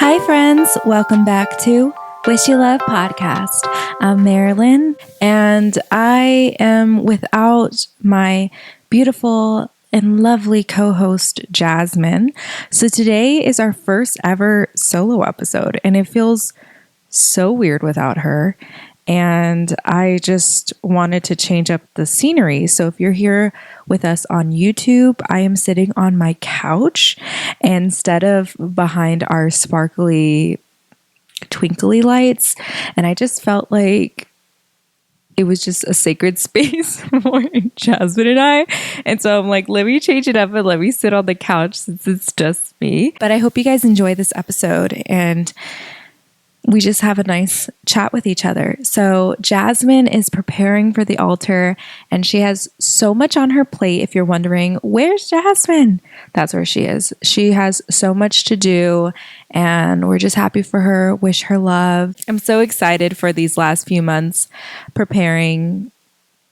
Hi, friends. Welcome back to Wish You Love Podcast. I'm Marilyn, and I am without my beautiful and lovely co-host, Jazmine. So today is our first ever solo episode, and it feels so weird without her. And I just wanted to change up the scenery. So if you're here with us on YouTube, I am sitting on my couch instead of behind our sparkly, twinkly lights. And I just felt like it was just a sacred space for Jazmine and I. And so I'm like, let me change it up and let me sit on the couch since it's just me. But I hope you guys enjoy this episode and we just have a nice chat with each other. So Jazmine is preparing for the altar and she has so much on her plate. If you're wondering, where's Jazmine? That's where she is. She has so much to do and we're just happy for her. Wish her love. I'm so excited for these last few months preparing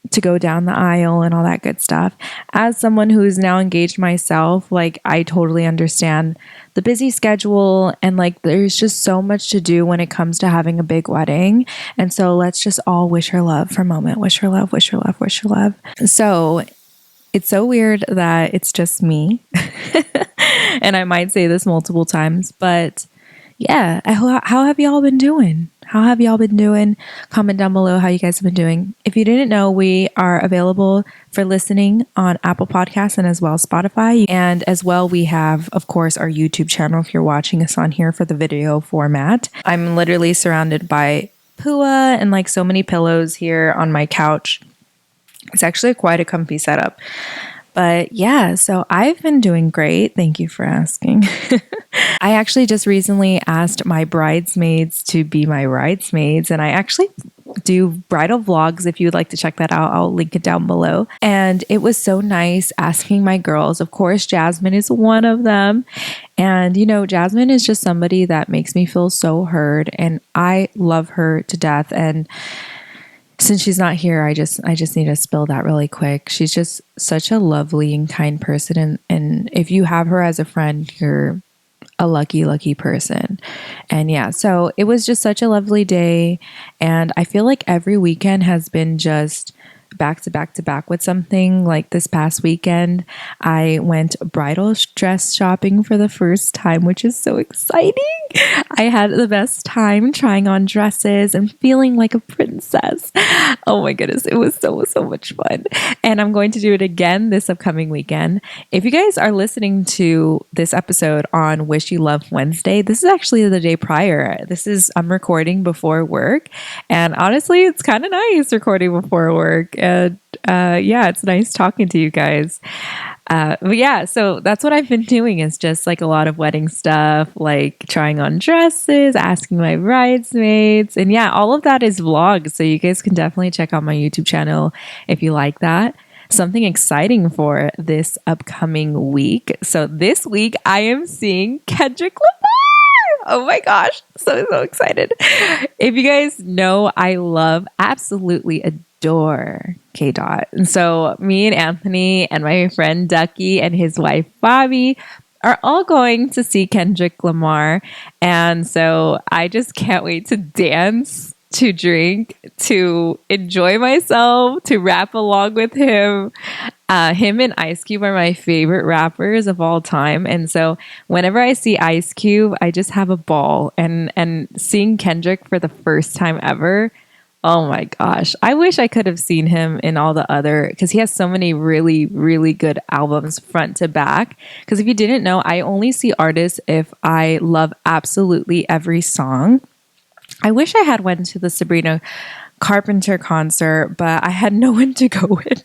to go down the aisle and all that good stuff. As someone who is now engaged myself, like I totally understand the busy schedule and like there's just so much to do when it comes to having a big wedding. And so let's just all wish her love for a moment. Wish her love, wish her love, wish her love. So it's so weird that it's just me. And I might say this multiple times, but yeah, how have y'all been doing? How have y'all been doing? Comment down below how you guys have been doing. If you didn't know, we are available for listening on Apple Podcasts and as well as Spotify. And as well, we have, of course, our YouTube channel if you're watching us on here for the video format. I'm literally surrounded by pua and like so many pillows here on my couch. It's actually quite a comfy setup. But yeah, so I've been doing great. Thank you for asking. I actually just recently asked my bridesmaids to be my bridesmaids, and I actually do bridal vlogs. If you'd like to check that out, I'll link it down below. And it was so nice asking my girls. Of course, Jazmine is one of them. And you know, Jazmine is just somebody that makes me feel so heard, and I love her to death. And since she's not here, I just need to spill that really quick. She's just such a lovely and kind person. And if you have her as a friend, you're a lucky, lucky person. And yeah, so it was just such a lovely day. And I feel like every weekend has been just back to back to back with something. Like this past weekend, I went bridal dress shopping for the first time, which is so exciting. I had the best time trying on dresses and feeling like a princess. Oh my goodness, it was so much fun. And I'm going to do it again this upcoming weekend. If you guys are listening to this episode on Wish You Love Wednesday, this is actually the day prior. I'm recording before work. And honestly, it's kind of nice recording before work. And yeah, it's nice talking to you guys. But yeah, so that's what I've been doing is just like a lot of wedding stuff, like trying on dresses, asking my bridesmaids. And yeah, all of that is vlogged. So you guys can definitely check out my YouTube channel if you like that. Something exciting for this upcoming week. So this week I am seeing Kendrick Lamar. Oh my gosh, so excited. If you guys know, I absolutely adore K-Dot. And so me and Anthony and my friend Ducky and his wife Bobby are all going to see Kendrick Lamar. And so I just can't wait to dance, to drink, to enjoy myself, to rap along with him. Him and Ice Cube are my favorite rappers of all time. And so whenever I see Ice Cube, I just have a ball. And seeing Kendrick for the first time ever, oh my gosh. I wish I could have seen him in all the other, because he has so many really, really good albums front to back. Because if you didn't know, I only see artists if I love absolutely every song. I wish I had went to the Sabrina Carpenter concert, but I had no one to go with.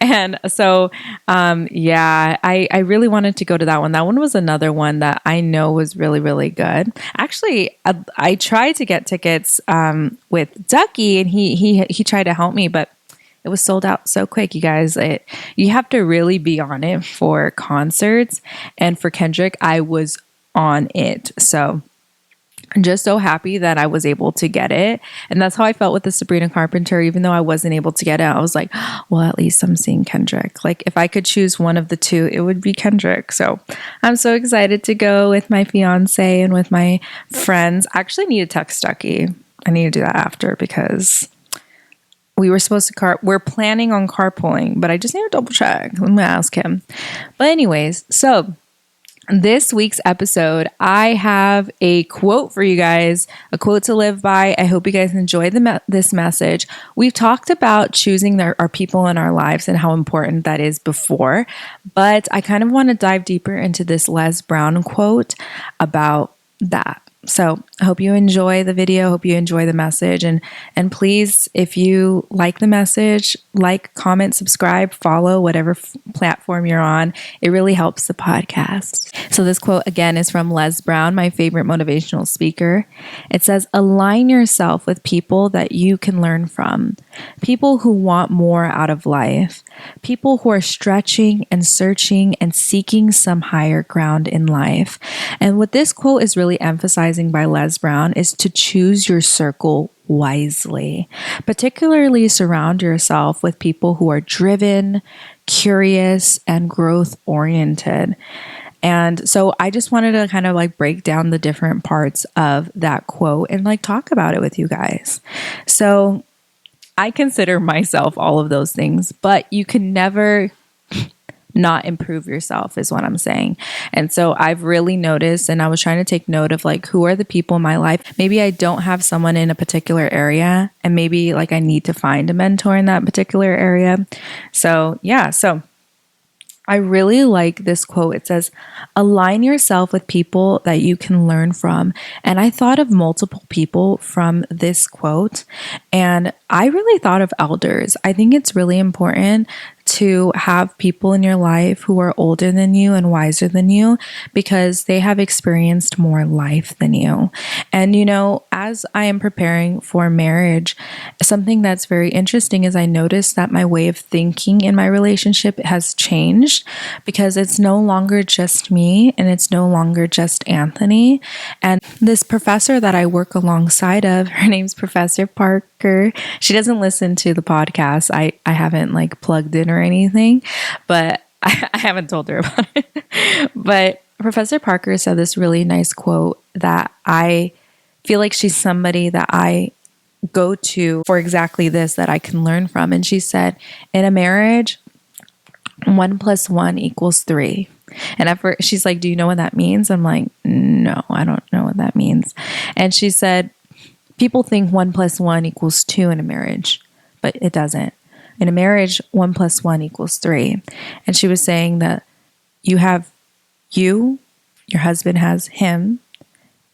And so, yeah, I really wanted to go to that one. That one was another one that I know was really, really good. Actually, I tried to get tickets with Ducky, and he tried to help me, but it was sold out so quick, you guys. You have to really be on it for concerts. And for Kendrick, I was on it. So I'm just so happy that I was able to get it. And that's how I felt with the Sabrina Carpenter. Even though I wasn't able to get it, I was like, well, at least I'm seeing Kendrick. Like, if I could choose one of the two, it would be Kendrick. So I'm so excited to go with my fiance and with my friends. I actually need to text Stucky. I need to do that after, because we were supposed to we're planning on carpooling, but I just need to double check. I'm going to ask him. But anyways, so this week's episode, I have a quote for you guys, a quote to live by. I hope you guys enjoy this message. We've talked about choosing our people in our lives and how important that is before, but I kind of want to dive deeper into this Les Brown quote about that. So I hope you enjoy the video. Hope you enjoy the message. And please, if you like the message, like, comment, subscribe, follow whatever platform you're on. It really helps the podcast. So this quote again is from Les Brown, my favorite motivational speaker. It says, align yourself with people that you can learn from. People who want more out of life. People who are stretching and searching and seeking some higher ground in life. And what this quote is really emphasizing by Les Brown is to choose your circle wisely. Particularly surround yourself with people who are driven, curious, and growth oriented. And so I just wanted to kind of like break down the different parts of that quote and like talk about it with you guys. So I consider myself all of those things, but you can never not improve yourself is what I'm saying. And so I've really noticed, and I was trying to take note of like, who are the people in my life? Maybe I don't have someone in a particular area, and maybe like I need to find a mentor in that particular area. So yeah, so I really like this quote. It says, align yourself with people that you can learn from. And I thought of multiple people from this quote, and I really thought of elders. I think it's really important to have people in your life who are older than you and wiser than you, because they have experienced more life than you. And, you know, as I am preparing for marriage, something that's very interesting is I noticed that my way of thinking in my relationship has changed, because it's no longer just me and it's no longer just Anthony. And this professor that I work alongside of, her name's Professor Parker. She doesn't listen to the podcast. I haven't like plugged in or anything, but I haven't told her about it. But Professor Parker said this really nice quote that I feel like she's somebody that I go to for exactly this, that I can learn from. And she said, in a marriage, 1 + 1 = 3. And at first she's like, do you know what that means? I'm like, no, I don't know what that means. And she said, people think 1 + 1 = 2 in a marriage, but it doesn't. In a marriage, 1 + 1 = 3. And she was saying that you have you, your husband has him,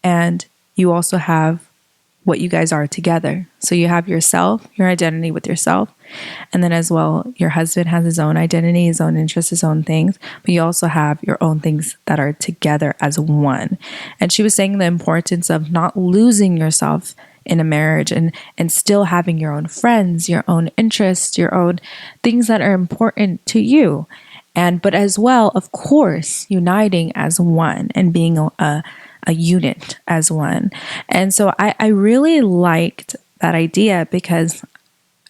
and you also have what you guys are together. So you have yourself, your identity with yourself, and then as well, your husband has his own identity, his own interests, his own things, but you also have your own things that are together as one. And she was saying the importance of not losing yourself in a marriage and still having your own friends, your own interests, your own things that are important to you. But as well, of course, uniting as one and being a unit as one. And so I really liked that idea, because,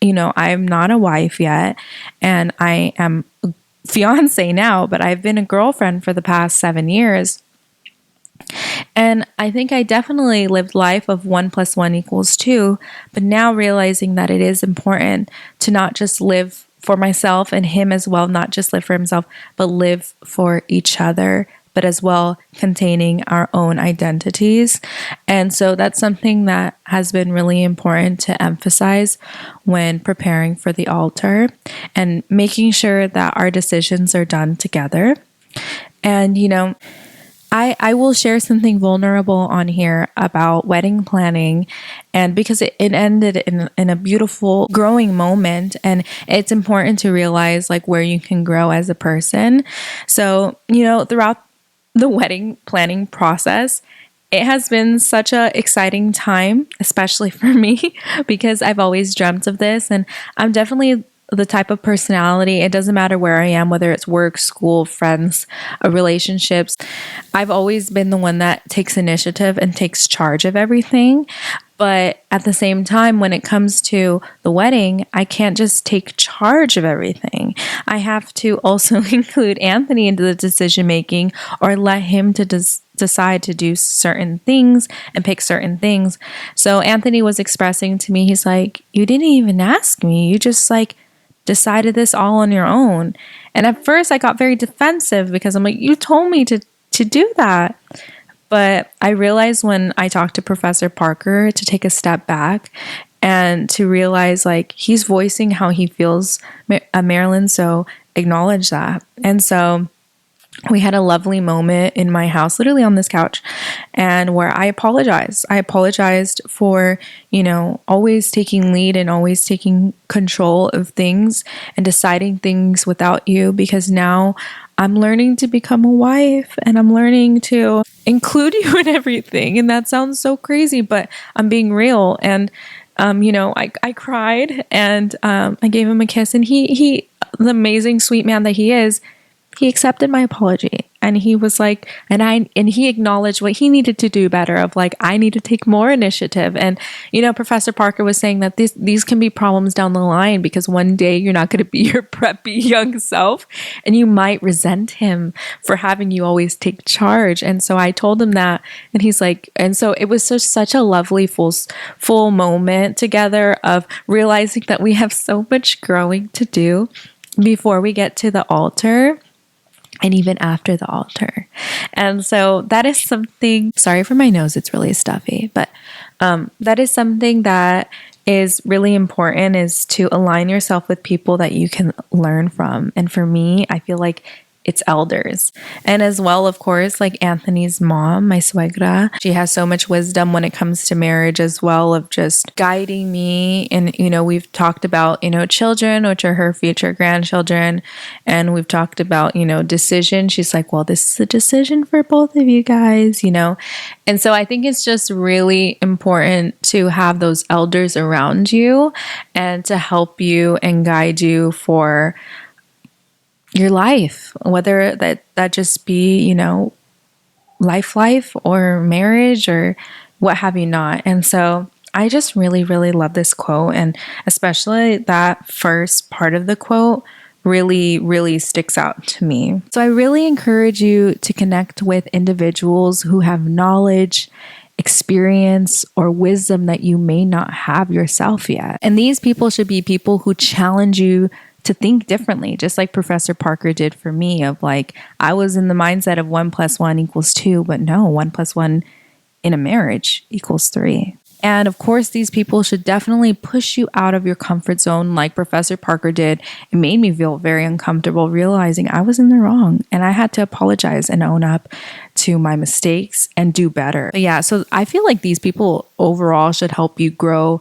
you know, I'm not a wife yet, and I am a fiance now, but I've been a girlfriend for the past 7 years. And I think I definitely lived life of 1 + 1 = 2, but now realizing that it is important to not just live for myself and him as well, not just live for himself, but live for each other, but as well containing our own identities. And so that's something that has been really important to emphasize when preparing for the altar and making sure that our decisions are done together. And, you know, I will share something vulnerable on here about wedding planning, and because it ended in a beautiful growing moment, and it's important to realize like where you can grow as a person. So, you know, throughout the wedding planning process, it has been such an exciting time, especially for me, because I've always dreamt of this, and I'm definitely the type of personality. It doesn't matter where I am, whether it's work, school, friends, relationships. I've always been the one that takes initiative and takes charge of everything. But at the same time, when it comes to the wedding, I can't just take charge of everything. I have to also include Anthony into the decision making, or let him to decide to do certain things and pick certain things. So Anthony was expressing to me, he's like, you didn't even ask me. You just like decided this all on your own. And at first I got very defensive because I'm like, you told me to do that. But I realized when I talked to Professor Parker to take a step back and to realize like he's voicing how he feels, Marilyn, so acknowledge that. And so we had a lovely moment in my house, literally on this couch, and where I apologized. I apologized for, always taking lead and always taking control of things and deciding things without you, because now I'm learning to become a wife and I'm learning to include you in everything. And that sounds so crazy, but I'm being real. And, I cried and I gave him a kiss, and he, the amazing, sweet man that he is, he accepted my apology. And he was like, and he acknowledged what he needed to do better, of like, I need to take more initiative. And, Professor Parker was saying that these can be problems down the line, because one day you're not going to be your preppy young self and you might resent him for having you always take charge. And so I told him that, and he's like, and so it was such a lovely full moment together of realizing that we have so much growing to do before we get to the altar, and even after the altar. And so that is something, sorry for my nose, it's really stuffy, but that is something that is really important, is to align yourself with people that you can learn from. And for me, I feel like it's elders. And as well, of course, like Anthony's mom, my suegra, she has so much wisdom when it comes to marriage as well, of just guiding me. And, we've talked about, children, which are her future grandchildren. And we've talked about, decision. She's like, well, this is a decision for both of you guys, And so I think it's just really important to have those elders around you and to help you and guide you for your life, whether that just be, life or marriage or what have you not. And so I just really, really love this quote. And especially that first part of the quote really, really sticks out to me. So I really encourage you to connect with individuals who have knowledge, experience, or wisdom that you may not have yourself yet. And these people should be people who challenge you to think differently, just like Professor Parker did for me, of like, I was in the mindset of 1 + 1 = 2, but no, 1 + 1 in a marriage equals 3. And of course, these people should definitely push you out of your comfort zone like Professor Parker did. It made me feel very uncomfortable realizing I was in the wrong, and I had to apologize and own up to my mistakes and do better. But yeah, so I feel like these people overall should help you grow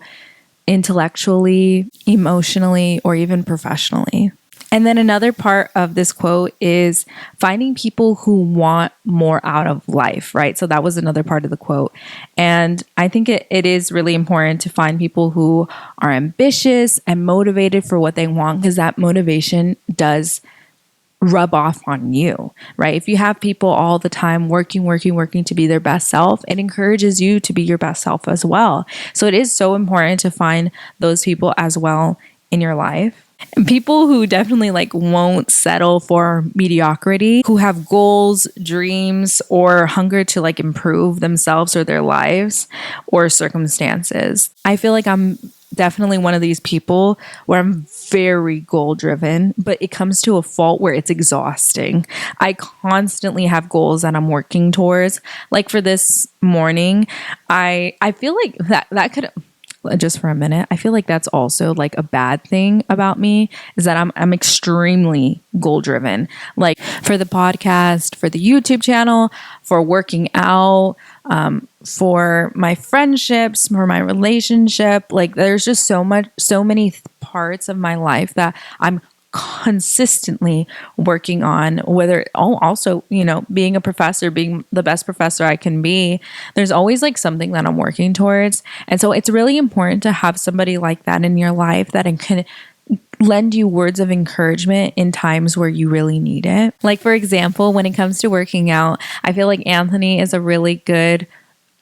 intellectually, emotionally, or even professionally. And then another part of this quote is finding people who want more out of life, right? So that was another part of the quote. And I think it is really important to find people who are ambitious and motivated for what they want, because that motivation does rub off on you, right? If you have people all the time working to be their best self, it encourages you to be your best self as well. So it is so important to find those people as well in your life. And people who definitely won't settle for mediocrity, who have goals, dreams, or hunger to improve themselves or their lives or circumstances. I feel like I'm definitely one of these people where I'm very goal driven, but it comes to a fault where it's exhausting. I constantly have goals that I'm working towards. Like for this morning, I feel like that could, just for a minute, I feel like that's also a bad thing about me, is that I'm extremely goal driven. Like for the podcast, for the YouTube channel, for working out, for my friendships, for my relationship, there's just so many parts of my life that I'm consistently working on, whether also, being a professor, being the best professor I can be, there's always something that I'm working towards. And so it's really important to have somebody like that in your life that can lend you words of encouragement in times where you really need it. Like, for example, when it comes to working out, I feel like Anthony is a really good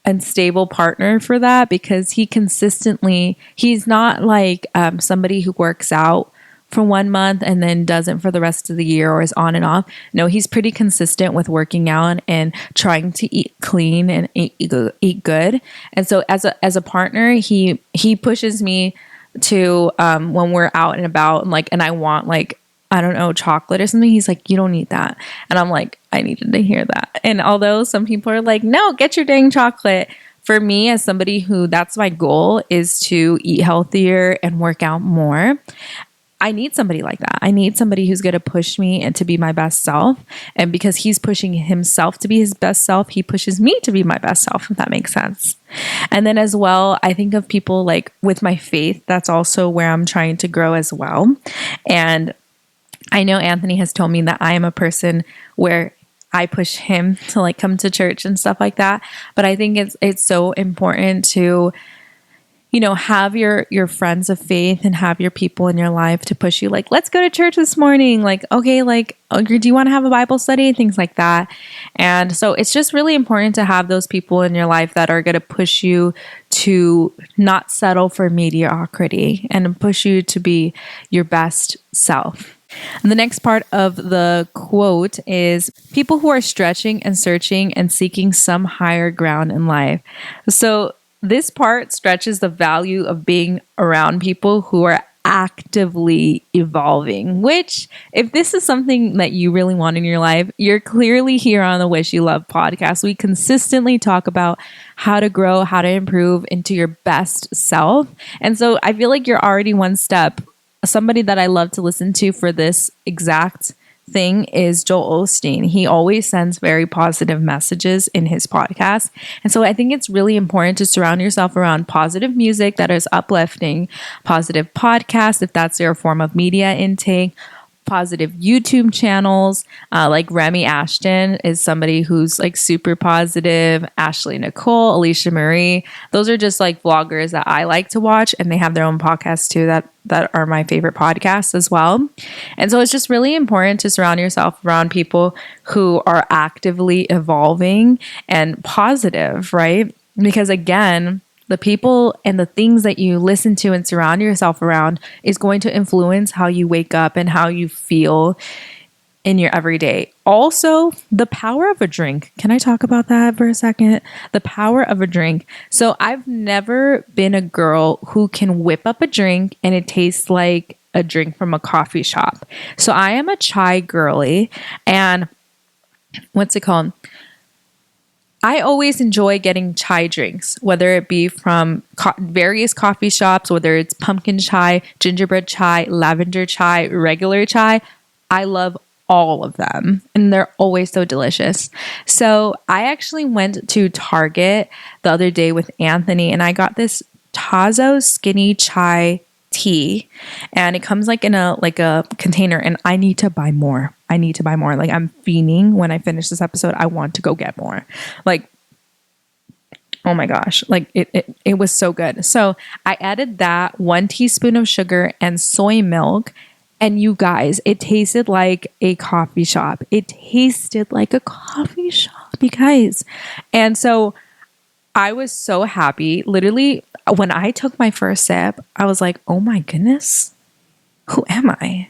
and stable partner for that, because he's not like somebody who works out for 1 month and then doesn't for the rest of the year or is on and off. No, he's pretty consistent with working out and trying to eat clean and eat good. And so as a partner, he pushes me to when we're out and about and like, and I want like, I don't know, chocolate or something. He's like, you don't need that. And I'm like, I needed to hear that. And although some people are like, no, get your dang chocolate. For me, as somebody who that's my goal is to eat healthier and work out more, I need somebody like that. I need somebody who's going to push me and to be my best self. And because he's pushing himself to be his best self, he pushes me to be my best self, if that makes sense. And then as well, I think of people like with my faith, that's also where I'm trying to grow as well. And I know Anthony has told me that I am a person where I push him to like come to church and stuff like that. But I think it's so important to, you know, have your friends of faith and have your people in your life to push you. Like, let's go to church this morning. Like, okay, like, do you want to have a Bible study? Things like that. And so it's just really important to have those people in your life that are going to push you to not settle for mediocrity and push you to be your best self. And the next part of the quote is people who are stretching and searching and seeking some higher ground in life. So this part stretches the value of being around people who are actively evolving, which if this is something that you really want in your life, you're clearly here on the Wish You Love podcast. We consistently talk about how to grow, how to improve into your best self. And so I feel like you're already one step. Somebody that I love to listen to for this exact thing is Joel Osteen. He always sends very positive messages in his podcast. And so I think it's really important to surround yourself around positive music that is uplifting, positive podcasts, if that's your form of media intake, positive YouTube channels, like Remy Ashton is somebody who's like super positive. Ashley Nicole, Alicia Marie, those are just like vloggers that I like to watch, and they have their own podcasts too that are my favorite podcasts as well. And so it's just really important to surround yourself around people who are actively evolving and positive, right? Because again, the people and the things that you listen to and surround yourself around is going to influence how you wake up and how you feel in your everyday. Also, the power of a drink. Can I talk about that for a second? The power of a drink. So I've never been a girl who can whip up a drink and it tastes like a drink from a coffee shop. So I am a chai girly, and what's it called? I always enjoy getting chai drinks, whether it be from various coffee shops, whether it's pumpkin chai, gingerbread chai, lavender chai, regular chai. I love all of them, and they're always so delicious. So I actually went to Target the other day with Anthony, and I got this Tazo skinny chai tea, and it comes like in a container, and I need to buy more. Like, I'm fiending when I finish this episode. I want to go get more. Like, oh my gosh, like it was so good. So I added that 1 teaspoon of sugar and soy milk. And you guys, it tasted like a coffee shop. You guys. And so I was so happy. Literally, when I took my first sip, I was like, oh my goodness, who am I?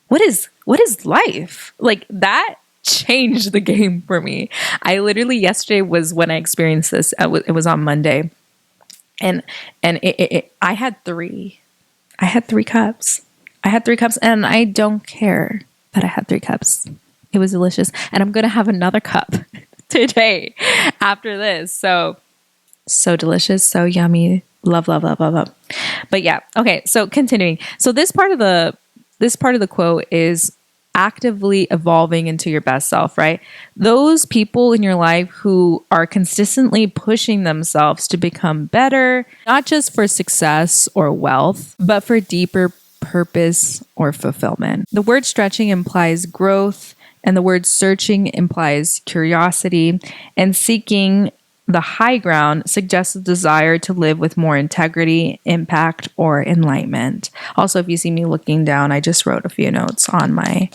What is life? Like, that changed the game for me. I literally, yesterday was when I experienced this. It was on Monday. And I had 3. I had 3 cups. And I don't care that I had 3 cups. It was delicious. And I'm going to have another cup today after this. So delicious, so yummy. Love, love, love, love, love. But yeah, okay, so continuing. So this part of the quote is actively evolving into your best self, right? Those people in your life who are consistently pushing themselves to become better, not just for success or wealth, but for deeper purpose or fulfillment. The word stretching implies growth, and the word searching implies curiosity, and seeking the high ground suggests a desire to live with more integrity, impact, or enlightenment. Also, if you see me looking down, I just wrote a few notes on my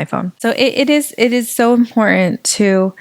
phone. So it is so important to,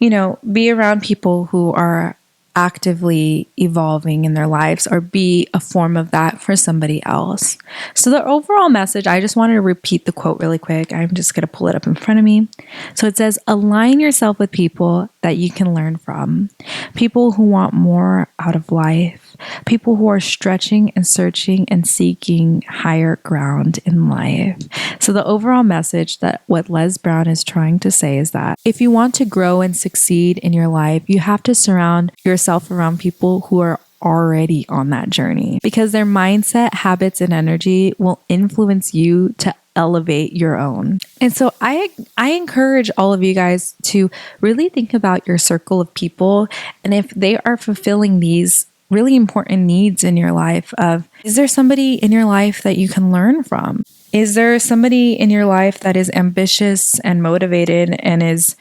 be around people who are actively evolving in their lives or be a form of that for somebody else. So the overall message, I just wanted to repeat the quote really quick. I'm just going to pull it up in front of me. So it says, align yourself with people that you can learn from, people who want more out of life, people who are stretching and searching and seeking higher ground in life. So the overall message that what Les Brown is trying to say is that if you want to grow and succeed in your life, you have to surround yourself around people who are already on that journey, because their mindset, habits, and energy will influence you to elevate your own. And so I encourage all of you guys to really think about your circle of people, and if they are fulfilling these really important needs in your life of, is there somebody in your life that you can learn from? Is there somebody in your life that is ambitious and motivated and is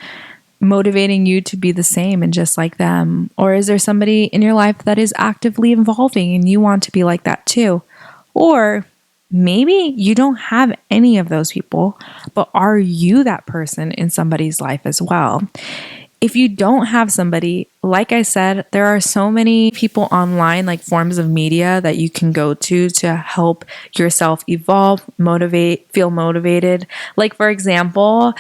motivating you to be the same and just like them? Or is there somebody in your life that is actively evolving and you want to be like that too? Or maybe you don't have any of those people, but are you that person in somebody's life as well? If you don't have somebody, like I said, there are so many people online, like forms of media that you can go to help yourself evolve, motivate, feel motivated. Like, for example,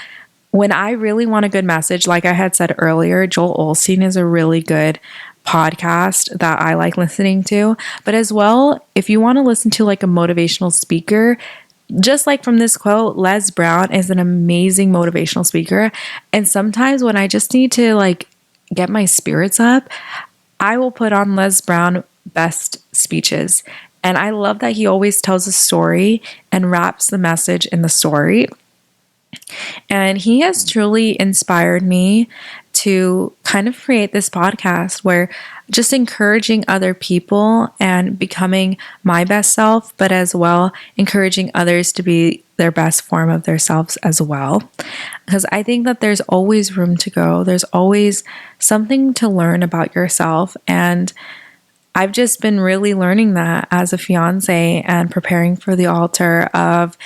when I really want a good message, like I had said earlier, Joel Osteen is a really good podcast that I like listening to. But as well, if you want to listen to like a motivational speaker, just like from this quote, Les Brown is an amazing motivational speaker. And sometimes when I just need to like get my spirits up, I will put on Les Brown best speeches. And I love that he always tells a story and wraps the message in the story. And he has truly inspired me to kind of create this podcast where just encouraging other people and becoming my best self, but as well encouraging others to be their best form of themselves as well. Because I think that there's always room to grow. There's always something to learn about yourself. And I've just been really learning that as a fiance and preparing for the altar of,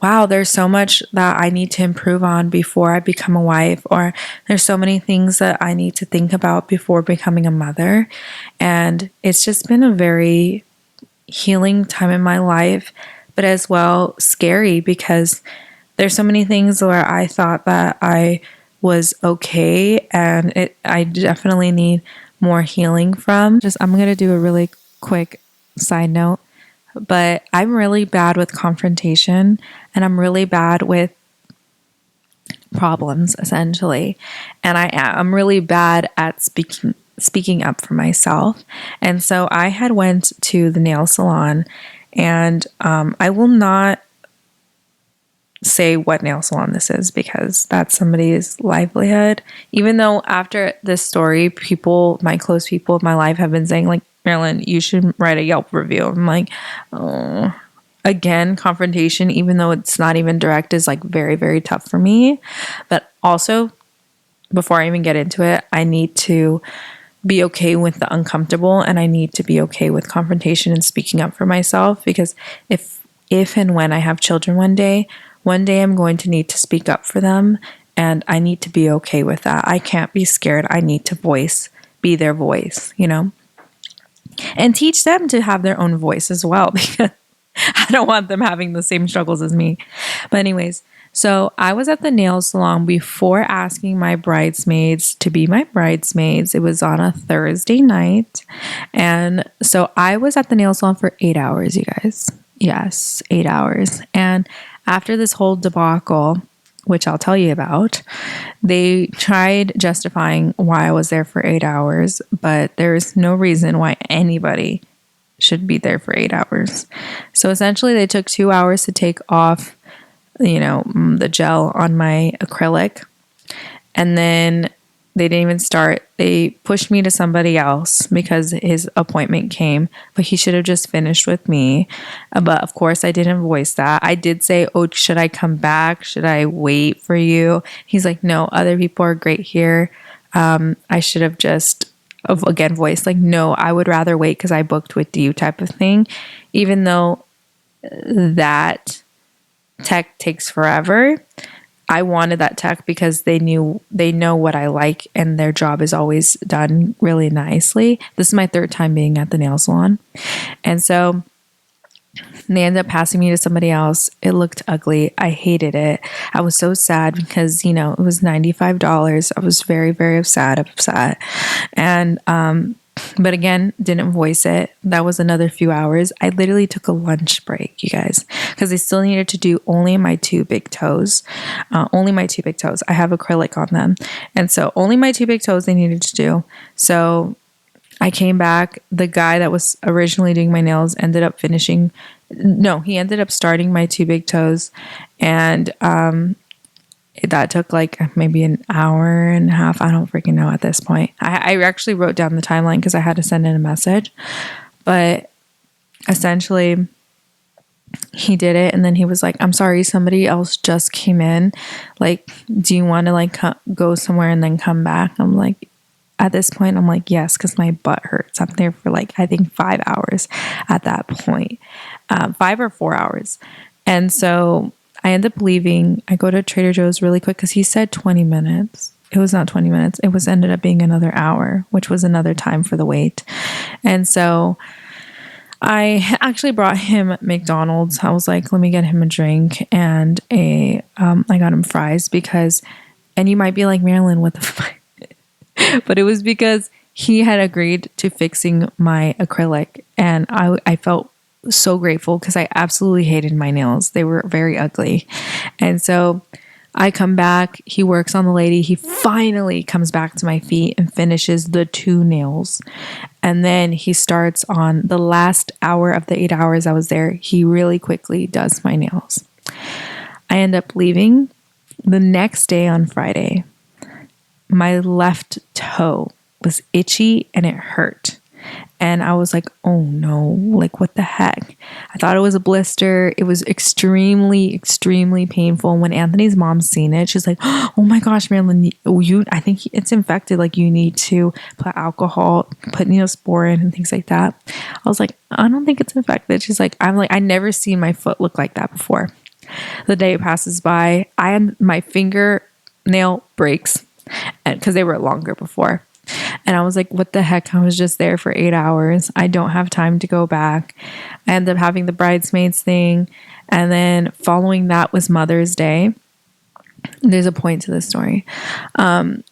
wow, there's so much that I need to improve on before I become a wife, or there's so many things that I need to think about before becoming a mother. And it's just been a very healing time in my life, but as well scary, because there's so many things where I thought that I was okay, and I definitely need more healing from. I'm going to do a really quick side note, but I'm really bad with confrontation, and I'm really bad with problems, essentially. And I'm really bad at speaking up for myself. And so I had went to the nail salon, and I will not say what nail salon this is because that's somebody's livelihood. Even though after this story, my close people in my life have been saying like, Marilyn, you should write a Yelp review. I'm like, oh, again, confrontation, even though it's not even direct, is like very, very tough for me. But also, before I even get into it, I need to be okay with the uncomfortable, and I need to be okay with confrontation and speaking up for myself, because if and when I have children one day I'm going to need to speak up for them, and I need to be okay with that. I can't be scared. I need to be their voice, and teach them to have their own voice as well, because I don't want them having the same struggles as me. But anyways, so I was at the nail salon before asking my bridesmaids to be my bridesmaids. It was on a Thursday night. And so I was at the nail salon for 8 hours, you guys. Yes, 8 hours. And after this whole debacle, which I'll tell you about, they tried justifying why I was there for 8 hours, but there's no reason why anybody should be there for 8 hours. So essentially they took 2 hours to take off, the gel on my acrylic. And then they didn't even start. They pushed me to somebody else because his appointment came, but he should have just finished with me. But of course I didn't voice that. I did say, oh, should I come back? Should I wait for you? He's like, no, other people are great here. I should have just, again, voiced like, no, I would rather wait because I booked with you type of thing. Even though that tech takes forever, I wanted that tech because they know what I like and their job is always done really nicely. This is my third time being at the nail salon. And so they ended up passing me to somebody else. It looked ugly. I hated it. I was so sad because, it was $95. I was very, very upset. And, but again, didn't voice it. That was another few hours. I literally took a lunch break, you guys, because I still needed to do only my two big toes. Only my two big toes. I have acrylic on them. And so only my two big toes they needed to do. So I came back. The guy that was originally doing my nails ended up he ended up starting my two big toes. And that took like maybe an hour and a half. I don't freaking know at this point. I actually wrote down the timeline because I had to send in a message. But essentially, he did it. And then he was like, I'm sorry, somebody else just came in. Like, do you want to like go somewhere and then come back? I'm like, at this point, I'm like, yes, because my butt hurts. I'm there for like, I think 5 hours at that point, 5 or 4 hours. And so I end up leaving. I go to Trader Joe's really quick because he said 20 minutes. It was not 20 minutes. It was ended up being another hour, which was another time for the wait. And so I actually brought him McDonald's. I was like, let me get him a drink and I got him fries and you might be like, Marilyn, what the fuck? But it was because he had agreed to fixing my acrylic. And I felt so grateful because I absolutely hated my nails. They were very ugly. And so I come back. He works on the lady. He finally comes back to my feet and finishes the 2 nails. And then he starts on the last hour of the 8 hours I was there. He really quickly does my nails. I end up leaving the next day on Friday. My left toe was itchy and it hurt. And I was like, oh no, like what the heck? I thought it was a blister. It was extremely, extremely painful. When Anthony's mom seen it, she's like, oh my gosh, Marilyn, I think it's infected. Like you need to put alcohol, put Neosporin and things like that. I was like, I don't think it's infected. She's like, I never seen my foot look like that before. The day passes by, my fingernail breaks because they were longer before. And I was like, what the heck? I was just there for 8 hours. I don't have time to go back. I ended up having the bridesmaids thing. And then following that was Mother's Day. There's a point to this story. On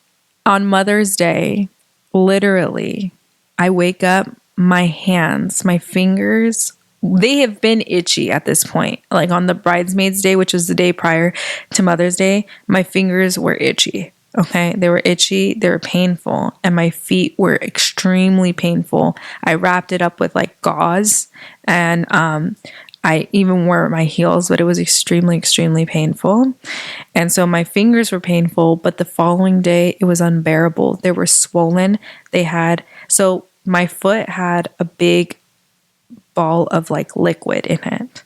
Mother's Day, literally, I wake up, my hands, my fingers, they have been itchy at this point. Like on the bridesmaids day, which was the day prior to Mother's Day, my fingers were itchy. Okay, they were itchy, they were painful, and my feet were extremely painful. I wrapped it up with like gauze, and I even wore my heels, but it was extremely, extremely painful. And so my fingers were painful, but the following day it was unbearable. They were swollen. So my foot had a big ball of like liquid in it.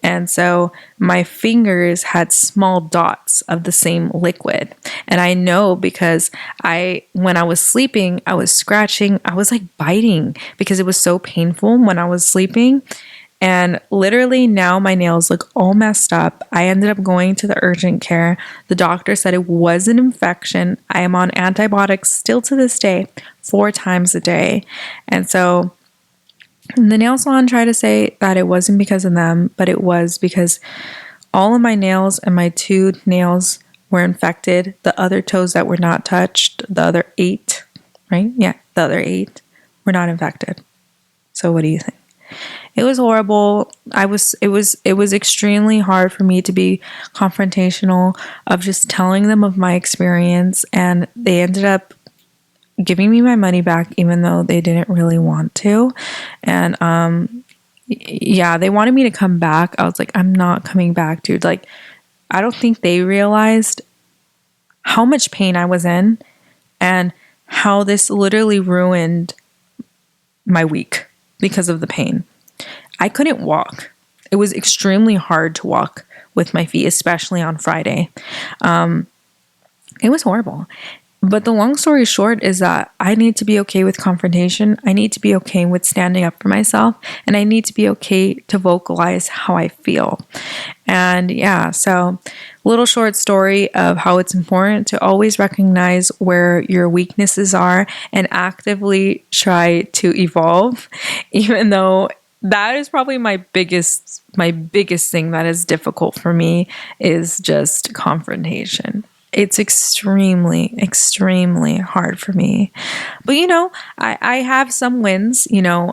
And so my fingers had small dots of the same liquid. And I know because when I was sleeping, I was scratching, I was like biting because it was so painful when I was sleeping. And literally now my nails look all messed up. I ended up going to the urgent care. The doctor said it was an infection. I am on antibiotics still to this day, 4 times a day. And so the nail salon tried to say that it wasn't because of them, but it was because all of my nails and my 2 nails were infected. The other toes that were not touched, the other 8, right? Yeah, the other 8 were not infected. So what do you think? It was horrible. It was extremely hard for me to be confrontational of just telling them of my experience, and they ended up giving me my money back even though they didn't really want to. And yeah, they wanted me to come back. I was like, I'm not coming back, dude. Like, I don't think they realized how much pain I was in and how this literally ruined my week because of the pain. I couldn't walk. It was extremely hard to walk with my feet, especially on Friday. It was horrible. But the long story short is that I need to be okay with confrontation. I need to be okay with standing up for myself. And I need to be okay to vocalize how I feel. And yeah, so little short story of how it's important to always recognize where your weaknesses are and actively try to evolve, even though that is probably my biggest thing that is difficult for me is just confrontation. It's extremely, extremely hard for me. But I have some wins.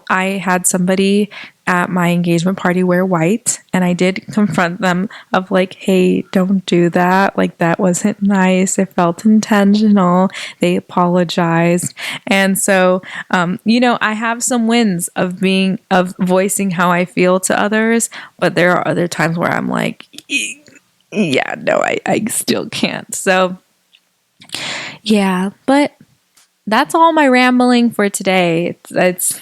I had somebody at my engagement party wear white, and I did confront them of like, hey, don't do that. Like, that wasn't nice. It felt intentional. They apologized. And so, I have some wins of voicing how I feel to others, but there are other times where I'm like, yeah, no, I still can't. So, yeah, but that's all my rambling for today.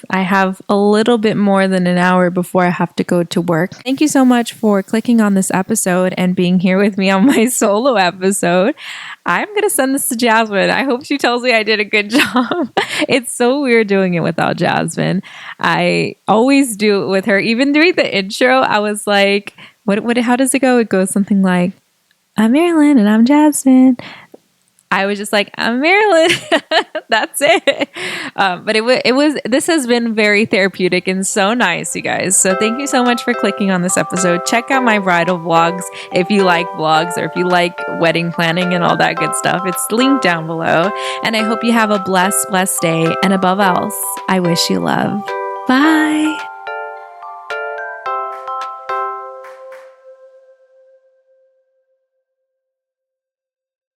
I have a little bit more than an hour before I have to go to work. Thank you so much for clicking on this episode and being here with me on my solo episode. I'm going to send this to Jazmine. I hope she tells me I did a good job. It's so weird doing it without Jazmine. I always do it with her. Even during the intro, I was like, how does it go? It goes something like, I'm Marilyn and I'm Jazmine. I was just like, I'm Marilyn. That's it. But this has been very therapeutic and so nice, you guys. So thank you so much for clicking on this episode. Check out my bridal vlogs if you like vlogs or if you like wedding planning and all that good stuff. It's linked down below. And I hope you have a blessed day. And above else, I wish you love. Bye.